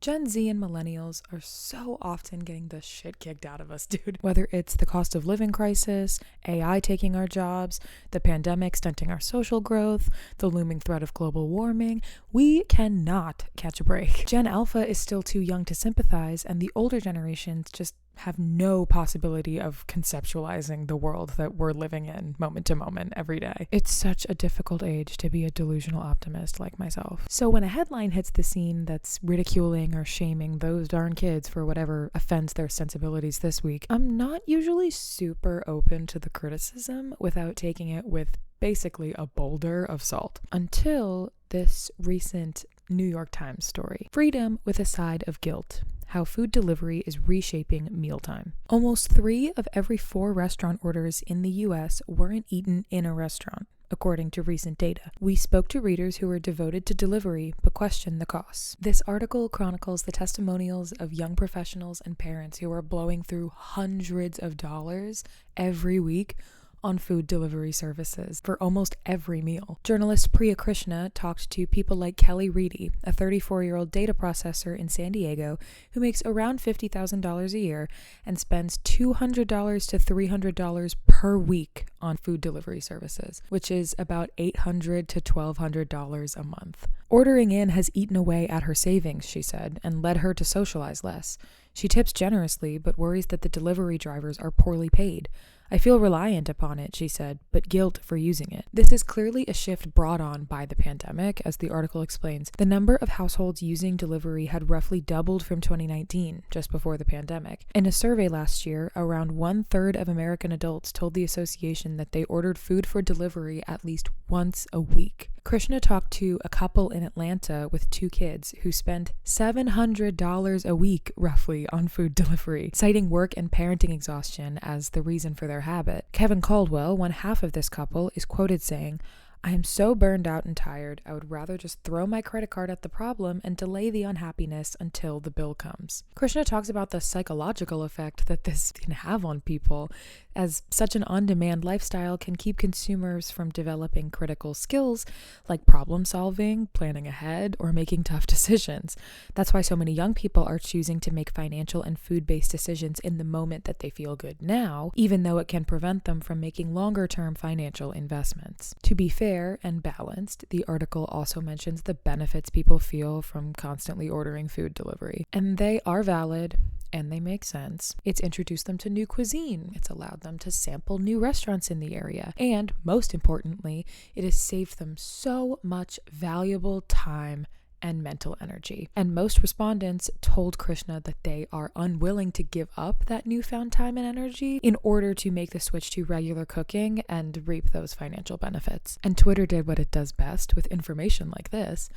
Gen Z and millennials are so often getting the shit kicked out of us, dude. Whether it's the cost of living crisis, AI taking our jobs, the pandemic stunting our social growth, the looming threat of global warming, we cannot catch a break. Gen Alpha is still too young to sympathize, and the older generations just have no possibility of conceptualizing the world that we're living in moment to moment every day. It's such a difficult age to be a delusional optimist like myself. So when a headline hits the scene that's ridiculing or shaming those darn kids for whatever offends their sensibilities this week, I'm not usually super open to the criticism without taking it with basically a boulder of salt. Until this recent New York Times story. Freedom with a side of guilt. How food delivery is reshaping mealtime. Almost 3 of every 4 restaurant orders in the US weren't eaten in a restaurant, according to recent data. We spoke to readers who were devoted to delivery but questioned the costs. This article chronicles the testimonials of young professionals and parents who are blowing through hundreds of dollars every week on food delivery services for almost every meal. Journalist Priya Krishna talked to people like Kelly Reedy, a 34-year-old data processor in San Diego who makes around $50,000 a year and spends $200 to $300 per week on food delivery services, which is about $800 to $1,200 a month. Ordering in has eaten away at her savings, she said, and led her to socialize less. She tips generously, but worries that the delivery drivers are poorly paid. I feel reliant upon it, she said, but guilt for using it. This is clearly a shift brought on by the pandemic, as the article explains. The number of households using delivery had roughly doubled from 2019, just before the pandemic. In a survey last year, around 1/3 of American adults told the association that they ordered food for delivery at least once a week. Krishna talked to a couple in Atlanta with 2 kids who spend $700 a week, roughly, on food delivery, citing work and parenting exhaustion as the reason for their habit. Kevin Caldwell, one half of this couple, is quoted saying, "I am so burned out and tired, I would rather just throw my credit card at the problem and delay the unhappiness until the bill comes." Krishna talks about the psychological effect that this can have on people, as such an on-demand lifestyle can keep consumers from developing critical skills like problem solving, planning ahead, or making tough decisions. That's why so many young people are choosing to make financial and food-based decisions in the moment that they feel good now, even though it can prevent them from making longer-term financial investments. To be fair and balanced, the article also mentions the benefits people feel from constantly ordering food delivery. And they are valid, and they make sense. It's introduced them to new cuisine. It's allowed them to sample new restaurants in the area. And most importantly, it has saved them so much valuable time and mental energy. And most respondents told Krishna that they are unwilling to give up that newfound time and energy in order to make the switch to regular cooking and reap those financial benefits. And Twitter did what it does best with information like this,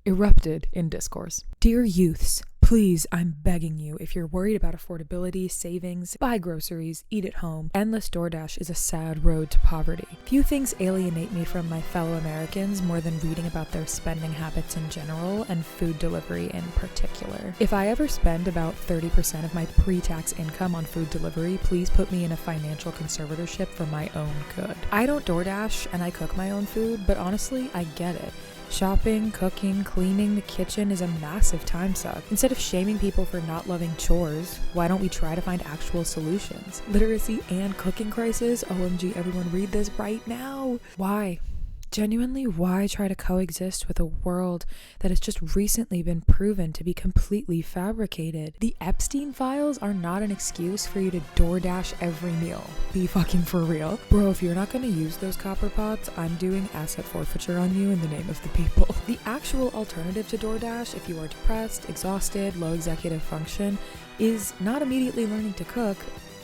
erupted in discourse. Dear youths, please, I'm begging you, if you're worried about affordability, savings, buy groceries, eat at home. Endless DoorDash is a sad road to poverty. Few things alienate me from my fellow Americans more than reading about their spending habits in general and food delivery in particular. If I ever spend about 30% of my pre-tax income on food delivery, please put me in a financial conservatorship for my own good. I don't DoorDash and I cook my own food, but honestly, I get it. Shopping, cooking, cleaning the kitchen is a massive time suck. Instead of shaming people for not loving chores, why don't we try to find actual solutions? Literacy and cooking crisis? OMG, everyone read this right now. Why? Genuinely, why try to coexist with a world that has just recently been proven to be completely fabricated? The Epstein files are not an excuse for you to DoorDash every meal. Be fucking for real. Bro, if you're not gonna use those copper pots, I'm doing asset forfeiture on you in the name of the people. The actual alternative to DoorDash, if you are depressed, exhausted, low executive function, is not immediately learning to cook,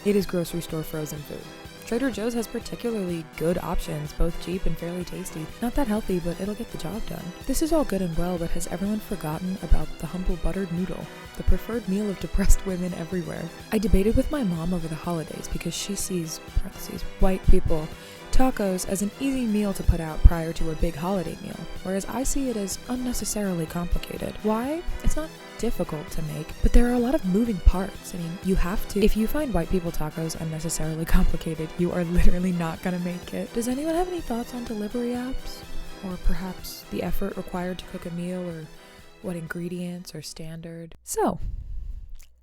it is grocery store frozen food. Trader Joe's has particularly good options, both cheap and fairly tasty. Not that healthy, but it'll get the job done. This is all good and well, but has everyone forgotten about the humble buttered noodle, the preferred meal of depressed women everywhere? I debated with my mom over the holidays because she sees, parentheses, white people, tacos as an easy meal to put out prior to a big holiday meal, whereas I see it as unnecessarily complicated. Why? It's not difficult to make, but there are a lot of moving parts. I mean, you have to. If you find white people tacos unnecessarily complicated, you are literally not gonna make it. Does anyone have any thoughts on delivery apps? Or perhaps the effort required to cook a meal, or what ingredients are standard. So,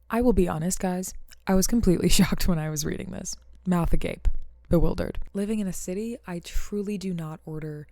I will be honest, guys, I was completely shocked when I was reading this. Mouth agape, bewildered. Living in a city, I truly do not order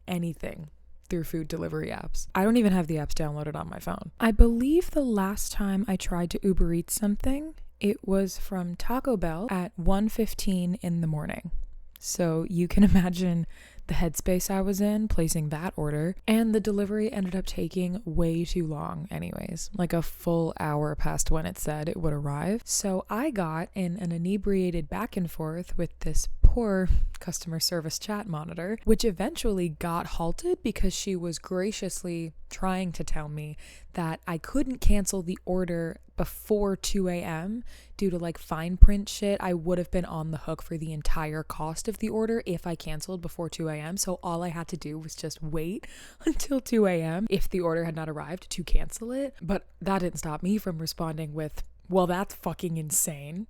anything through food delivery apps. I don't even have the apps downloaded on my phone. I believe the last time I tried to Uber Eats something, it was from Taco Bell at 1:15 in the morning. So you can imagine the headspace I was in placing that order, and the delivery ended up taking way too long anyways, like a full hour past when it said it would arrive. So I got in an inebriated back and forth with this poor customer service chat monitor, which eventually got halted because she was graciously trying to tell me that I couldn't cancel the order before 2 a.m. due to like fine print shit. I would have been on the hook for the entire cost of the order if I canceled before 2 a.m. So all I had to do was just wait until 2 a.m. if the order had not arrived to cancel it. But that didn't stop me from responding with, well, that's fucking insane.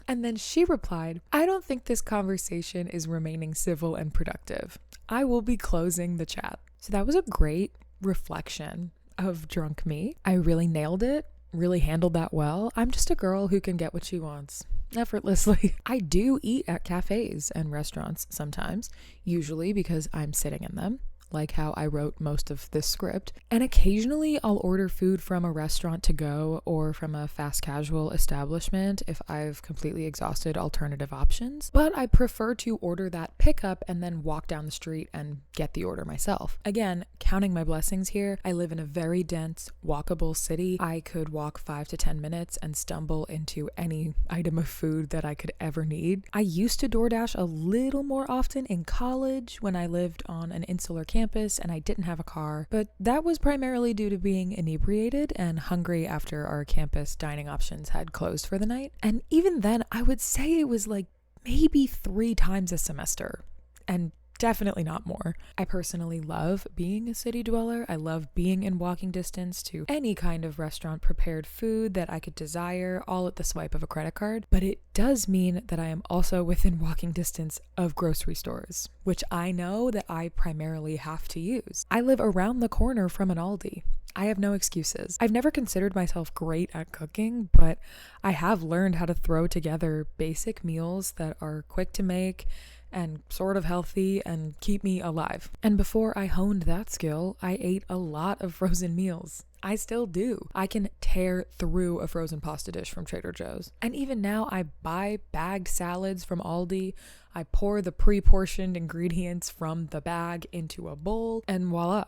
And then she replied, I don't think this conversation is remaining civil and productive. I will be closing the chat. So that was a great reflection of drunk me. I really nailed it, really handled that well. I'm just a girl who can get what she wants effortlessly. I do eat at cafes and restaurants sometimes, usually because I'm sitting in them, like how I wrote most of this script. And occasionally I'll order food from a restaurant to go or from a fast casual establishment if I've completely exhausted alternative options. But I prefer to order that pickup and then walk down the street and get the order myself. Again, counting my blessings here, I live in a very dense, walkable city. I could walk 5 to 10 minutes and stumble into any item of food that I could ever need. I used to DoorDash a little more often in college when I lived on an insular campus and I didn't have a car, but that was primarily due to being inebriated and hungry after our campus dining options had closed for the night. And even then, I would say it was like maybe 3 times a semester, and definitely not more. I personally love being a city dweller. I love being in walking distance to any kind of restaurant prepared food that I could desire, all at the swipe of a credit card. But it does mean that I am also within walking distance of grocery stores, which I know that I primarily have to use. I live around the corner from an Aldi. I have no excuses. I've never considered myself great at cooking, but I have learned how to throw together basic meals that are quick to make and sort of healthy and keep me alive. And before I honed that skill, I ate a lot of frozen meals. I still do. I can tear through a frozen pasta dish from Trader Joe's. And even now I buy bagged salads from Aldi. I pour the pre-portioned ingredients from the bag into a bowl and voila,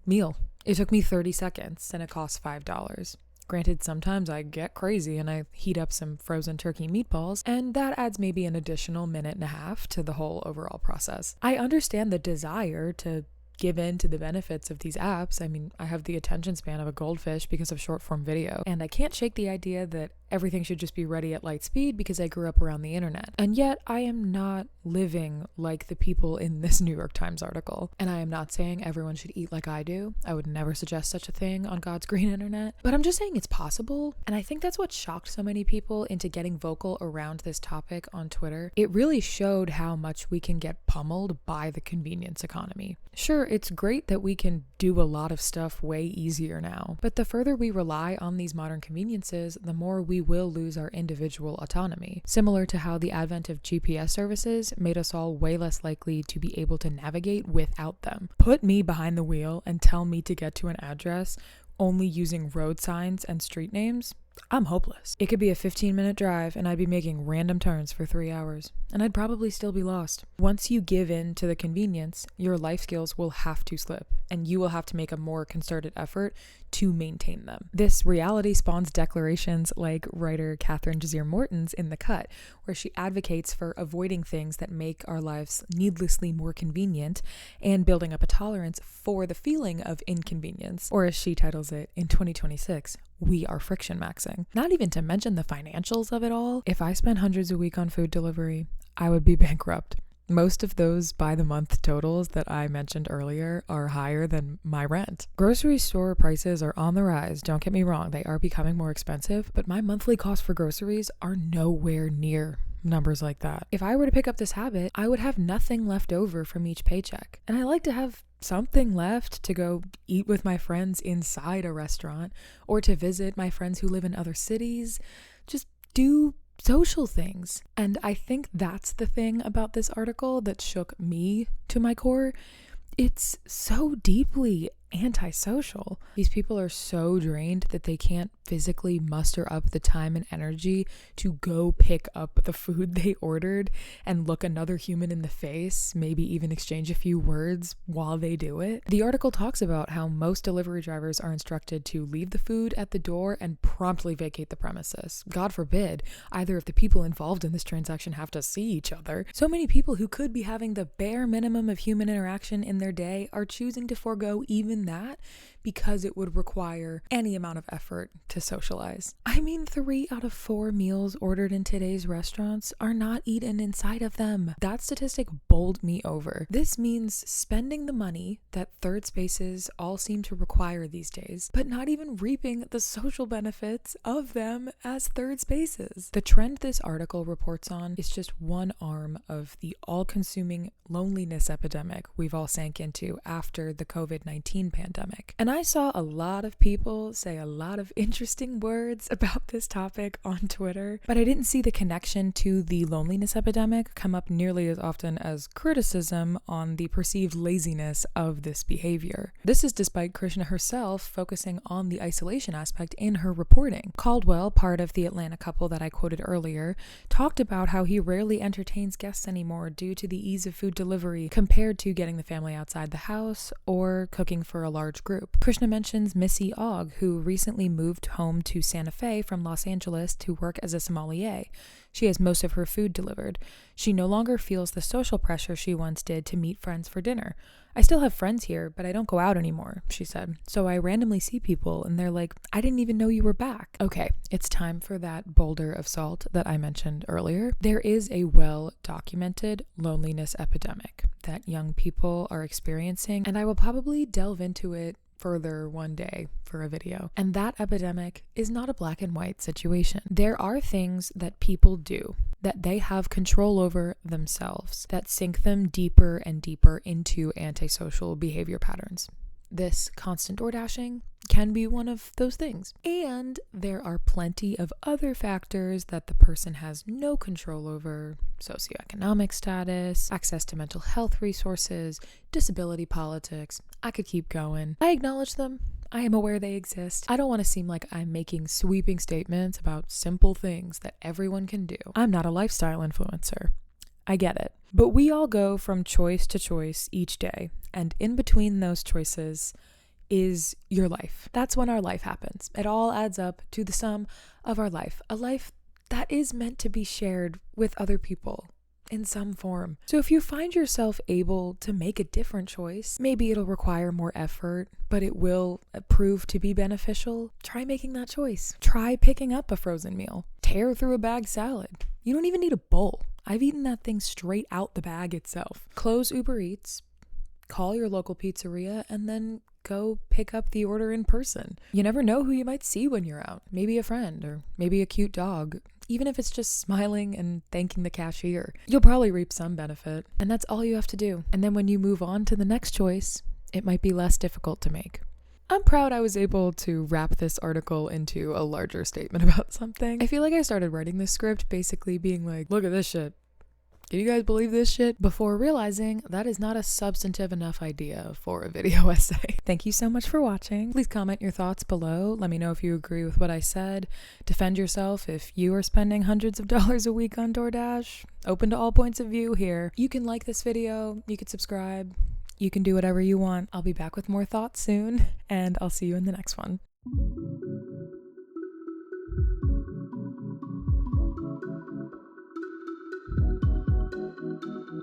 meal. It took me 30 seconds and it cost $5. Granted, sometimes I get crazy and I heat up some frozen turkey meatballs, and that adds maybe an additional minute and a half to the whole overall process. I understand the desire to give in to the benefits of these apps. I mean, I have the attention span of a goldfish because of short form video, and I can't shake the idea that everything should just be ready at light speed because I grew up around the internet. And yet I am not living like the people in this New York Times article. And I am not saying everyone should eat like I do. I would never suggest such a thing on God's green internet. But I'm just saying it's possible. And I think that's what shocked so many people into getting vocal around this topic on Twitter. It really showed how much we can get pummeled by the convenience economy. Sure, it's great that we can do a lot of stuff way easier now. But the further we rely on these modern conveniences, the more we will lose our individual autonomy. Similar to how the advent of GPS services made us all way less likely to be able to navigate without them. Put me behind the wheel and tell me to get to an address only using road signs and street names. I'm hopeless. It could be a 15-minute drive and I'd be making random turns for 3 hours, and I'd probably still be lost. Once you give in to the convenience, your life skills will have to slip, and you will have to make a more concerted effort to maintain them. This reality spawns declarations like writer Catherine Jazir Morton's in The Cut, where she advocates for avoiding things that make our lives needlessly more convenient and building up a tolerance for the feeling of inconvenience, or as she titles it in 2026, we are friction maxing. Not even to mention the financials of it all. If I spent hundreds a week on food delivery, I would be bankrupt. Most of those by the month totals that I mentioned earlier are higher than my rent. Grocery store prices are on the rise, don't get me wrong, they are becoming more expensive, but my monthly costs for groceries are nowhere near numbers like that. If I were to pick up this habit, I would have nothing left over from each paycheck. And I like to have something left to go eat with my friends inside a restaurant, or to visit my friends who live in other cities. Just do social things. And I think that's the thing about this article that shook me to my core. It's so deeply antisocial. These people are so drained that they can't physically muster up the time and energy to go pick up the food they ordered and look another human in the face, maybe even exchange a few words while they do it. The article talks about how most delivery drivers are instructed to leave the food at the door and promptly vacate the premises. God forbid either of the people involved in this transaction have to see each other. So many people who could be having the bare minimum of human interaction in their day are choosing to forego even that because it would require any amount of effort to socialize. I mean, 3 out of 4 meals ordered in today's restaurants are not eaten inside of them. That statistic bowled me over. This means spending the money that third spaces all seem to require these days, but not even reaping the social benefits of them as third spaces. The trend this article reports on is just one arm of the all-consuming loneliness epidemic we've all sank into after the COVID-19 pandemic. And I saw a lot of people say a lot of interesting words about this topic on Twitter, but I didn't see the connection to the loneliness epidemic come up nearly as often as criticism on the perceived laziness of this behavior. This is despite Krishna herself focusing on the isolation aspect in her reporting. Caldwell, part of the Atlanta couple that I quoted earlier, talked about how he rarely entertains guests anymore due to the ease of food delivery compared to getting the family outside the house or cooking for a large group. Krishna mentions Missy Ogg, who recently moved home to Santa Fe from Los Angeles to work as a sommelier. She has most of her food delivered. She no longer feels the social pressure she once did to meet friends for dinner. I still have friends here, but I don't go out anymore, she said. So I randomly see people and they're like, I didn't even know you were back. Okay, it's time for that boulder of salt that I mentioned earlier. There is a well-documented loneliness epidemic that young people are experiencing, and I will probably delve into it further one day for a video. And that epidemic is not a black and white situation. There are things that people do that they have control over themselves that sink them deeper and deeper into antisocial behavior patterns. This constant door dashing can be one of those things. And there are plenty of other factors that the person has no control over: socioeconomic status, access to mental health resources, disability politics. I could keep going. I acknowledge them. I am aware they exist. I don't want to seem like I'm making sweeping statements about simple things that everyone can do. I'm not a lifestyle influencer. I get it. But we all go from choice to choice each day, and in between those choices is your life. That's when our life happens. It all adds up to the sum of our life, a life that is meant to be shared with other people in some form. So if you find yourself able to make a different choice, maybe it'll require more effort, but it will prove to be beneficial. Try making that choice. Try picking up a frozen meal. Tear through a bag salad. You don't even need a bowl. I've eaten that thing straight out the bag itself. Close Uber Eats, call your local pizzeria, and then go pick up the order in person. You never know who you might see when you're out. Maybe a friend, or maybe a cute dog. Even if it's just smiling and thanking the cashier, you'll probably reap some benefit, and that's all you have to do. And then when you move on to the next choice, it might be less difficult to make. I'm proud I was able to wrap this article into a larger statement about something. I feel like I started writing this script basically being like, look at this shit. Can you guys believe this shit? Before realizing that is not a substantive enough idea for a video essay. Thank you so much for watching. Please comment your thoughts below. Let me know if you agree with what I said. Defend yourself if you are spending hundreds of dollars a week on DoorDash. Open to all points of view here. You can like this video. You can subscribe. You can do whatever you want. I'll be back with more thoughts soon, and I'll see you in the next one.